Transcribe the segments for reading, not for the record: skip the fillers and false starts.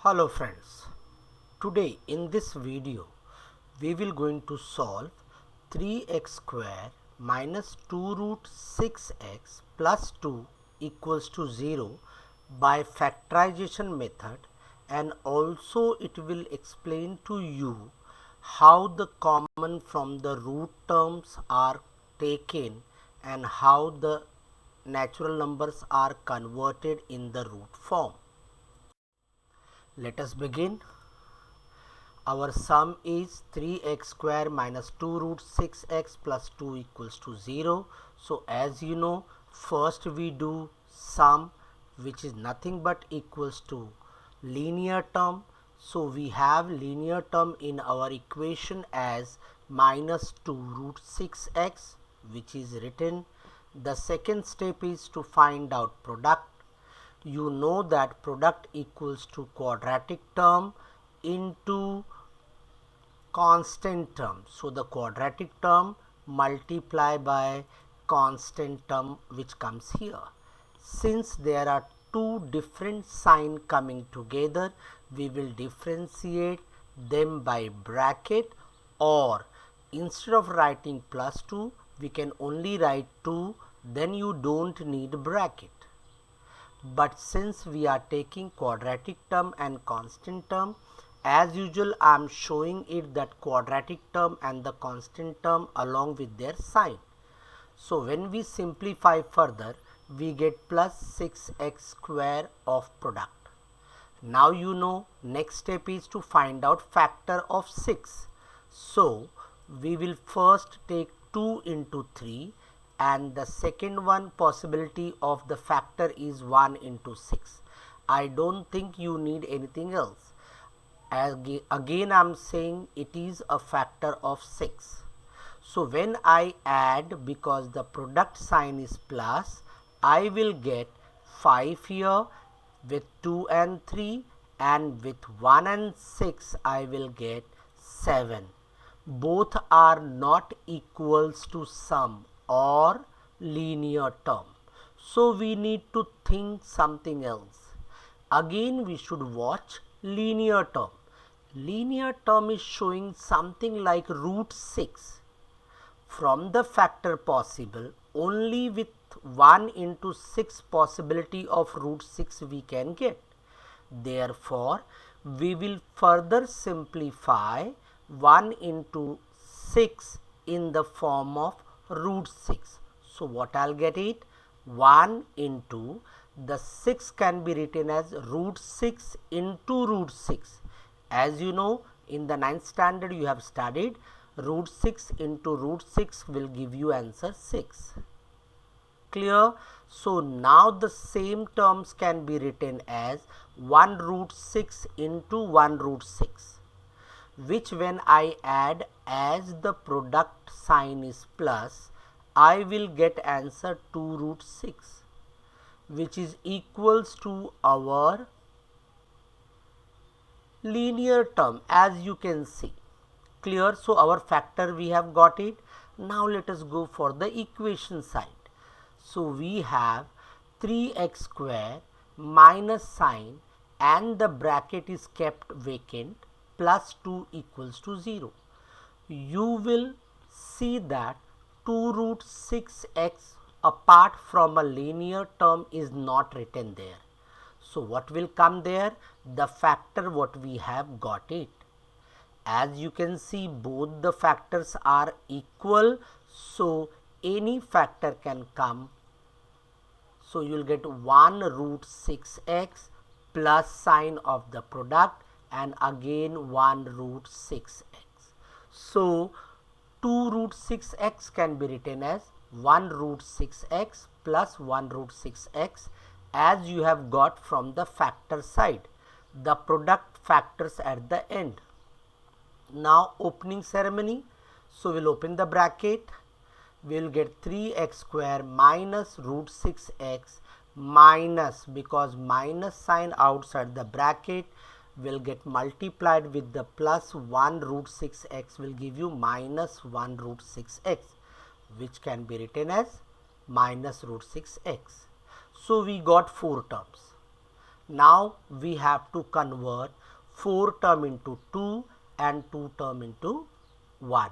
Hello friends, today in this video we will going to solve 3x square minus 2 root 6x plus 2 equals to 0 by factorization method, and also it will explain to you how the common from the root terms are taken and how the natural numbers are converted in the root form. Let us begin. Our sum is 3x square minus 2 root 6x plus 2 equals to 0. So as you know, first we do sum, which is nothing but equals to linear term. So we have linear term in our equation as minus 2 root 6x, which is written. The second step is to find out product. You know that product equals to quadratic term into constant term. So the quadratic term multiply by constant term which comes here. Since there are two different sign coming together, we will differentiate them by bracket, or instead of writing plus 2 we can only write 2, then you don't need bracket. But since we are taking quadratic term and constant term, as usual I am showing it that quadratic term and the constant term along with their sign. So when we simplify further, we get plus 6x square of product. Now you know, next step is to find out factor of 6. So we will first take 2 into 3, and the second one possibility of the factor is 1 into 6. I don't think you need anything else. Again I am saying it is a factor of 6. So when I add, because the product sign is plus, I will get 5 here with 2 and 3, and with 1 and 6 I will get 7. Both are not equals to sum or linear term. So we need to think something else. Again we should watch linear term. Linear term is showing something like root 6. From the factor possible, only with 1 into 6 possibility of root 6 we can get. Therefore, we will further simplify 1 into 6 in the form of root 6. So what I'll get it? 1 into the 6 can be written as root 6 into root 6. As you know, in the 9th standard you have studied, root 6 into root 6 will give you answer 6. Clear? So now the same terms can be written as 1 root 6 into 1 root 6, which when I add as the product sign is plus, I will get answer 2 root 6, which is equals to our linear term, as you can see. Clear? So our factor we have got it. Now let us go for the equation side. So we have 3x square minus sign, and the bracket is kept vacant, plus 2 equals to 0. You will see that 2 root 6x apart from a linear term is not written there. So what will come there? The factor what we have got it. As you can see, both the factors are equal, so any factor can come. So you will get 1 root 6x plus sign of the product, and again 1 root 6x. So 2 root 6x can be written as 1 root 6x plus 1 root 6x, as you have got from the factor side, the product factors at the end. Now opening ceremony. So we'll open the bracket. We'll get 3x square minus root 6x minus, because minus sign outside the bracket will get multiplied with the plus 1 root 6x will give you minus 1 root 6x, which can be written as minus root 6x. So we got 4 terms. Now we have to convert 4 term into 2 and 2 term into 1.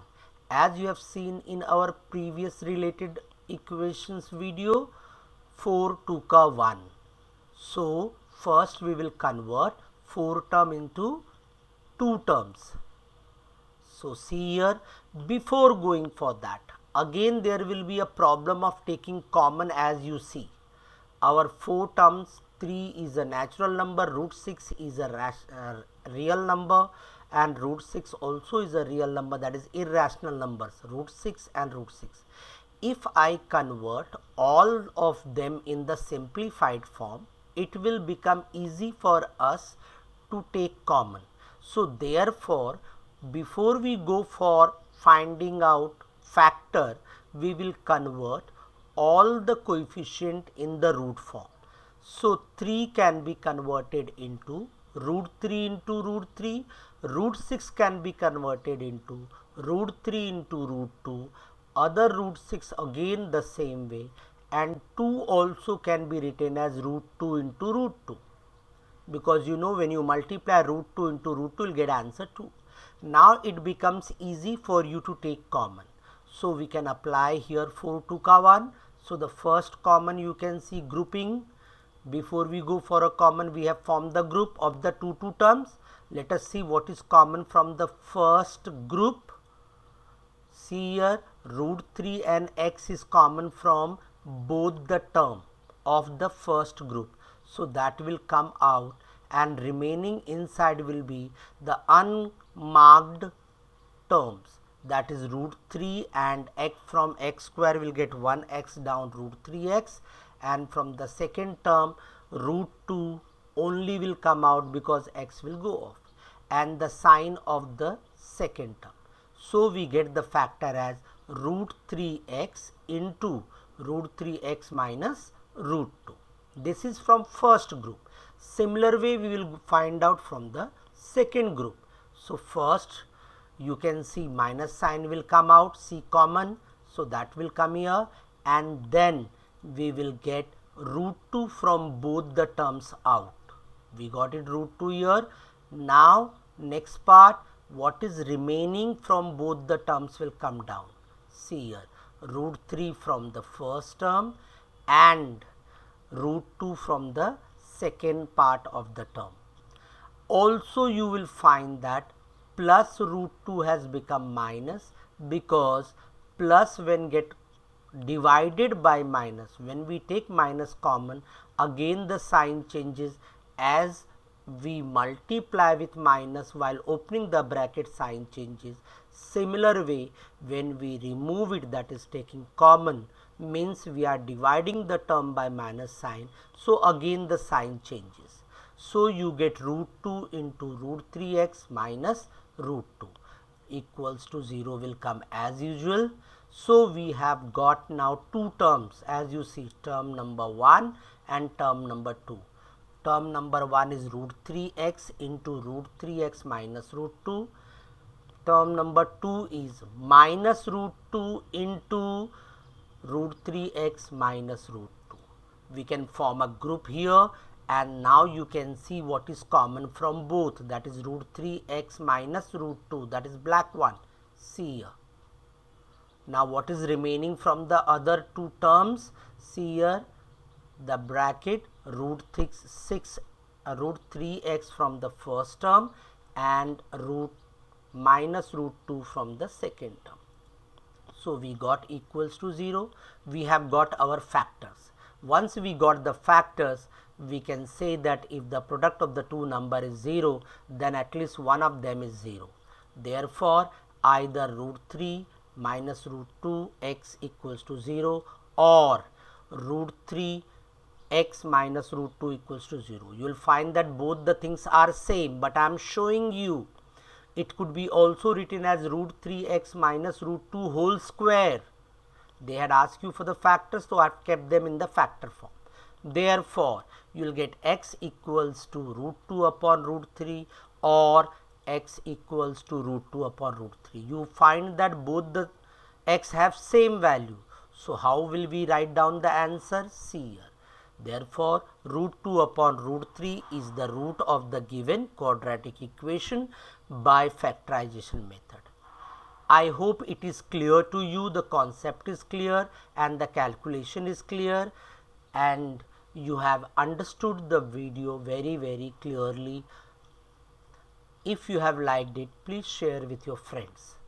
As you have seen in our previous related equations video, 4 2 ka 1. So first we will convert 4 term into 2 terms. So see here, before going for that, again there will be a problem of taking common. As you see, our 4 terms, 3 is a natural number, root 6 is a real number, and root 6 also is a real number, that is irrational numbers, root 6 and root 6. If I convert all of them in the simplified form, it will become easy for us to take common. So therefore, before we go for finding out factor, we will convert all the coefficient in the root form. So 3 can be converted into root 3 into root 3, root 6 can be converted into root 3 into root 2, other root 6 again the same way, and 2 also can be written as root 2 into root 2. Because you know, when you multiply root 2 into root 2, you will get answer 2. Now it becomes easy for you to take common. So we can apply here 4 2 ka 1. So the first common, you can see grouping. Before we go for a common, we have formed the group of the 2 terms. Let us see what is common from the first group. See here, root 3 and x is common from both the term of the first group. So that will come out, and remaining inside will be the unmarked terms, that is root 3 and x. From x square will get 1x down root 3x, and from the second term root 2 only will come out because x will go off, and the sign of the second term. So we get the factor as root 3x into root 3x minus root 2. This is from first group. Similar way we will find out from the second group. So first you can see minus sign will come out, see common, so that will come here, and then we will get root 2 from both the terms out. We got it root 2 here. Now next part, what is remaining from both the terms will come down. See here, root 3 from the first term and root 2 from the second part of the term. Also you will find that plus root 2 has become minus, because plus when get divided by minus, when we take minus common, again the sign changes. As we multiply with minus while opening the bracket, sign changes. Similar way, when we remove it, that is taking common, means we are dividing the term by minus sign, so again the sign changes. So you get root 2 into root 3x minus root 2 equals to 0 will come as usual. So we have got now 2 terms, as you see, term number 1 and term number 2. Term number 1 is root 3x into root 3x minus root 2. Term number 2 is minus root 2 into root 3x minus root 2. We can form a group here, and now you can see what is common from both, that is root 3x minus root 2, that is black one. See here. Now what is remaining from the other 2 terms? See here, the bracket root 3x from the first term and minus root 2 from the second term. So we got equals to 0. We have got our factors. Once we got the factors, we can say that if the product of the 2 number is 0, then at least one of them is 0. Therefore, either root 3 minus root 2 x equals to 0 or root 3 x minus root 2 equals to 0. You will find that both the things are same, but I am showing you it could be also written as root 3x minus root 2 whole square. They had asked you for the factors, so I have kept them in the factor form. Therefore, you will get x equals to root 2 upon root 3 or x equals to root 2 upon root 3. You find that both the x have same value. So how will we write down the answer? See here. Therefore, root 2 upon root 3 is the root of the given quadratic equation by factorization method. I hope it is clear to you, the concept is clear and the calculation is clear, and you have understood the video very clearly. If you have liked it, please share with your friends.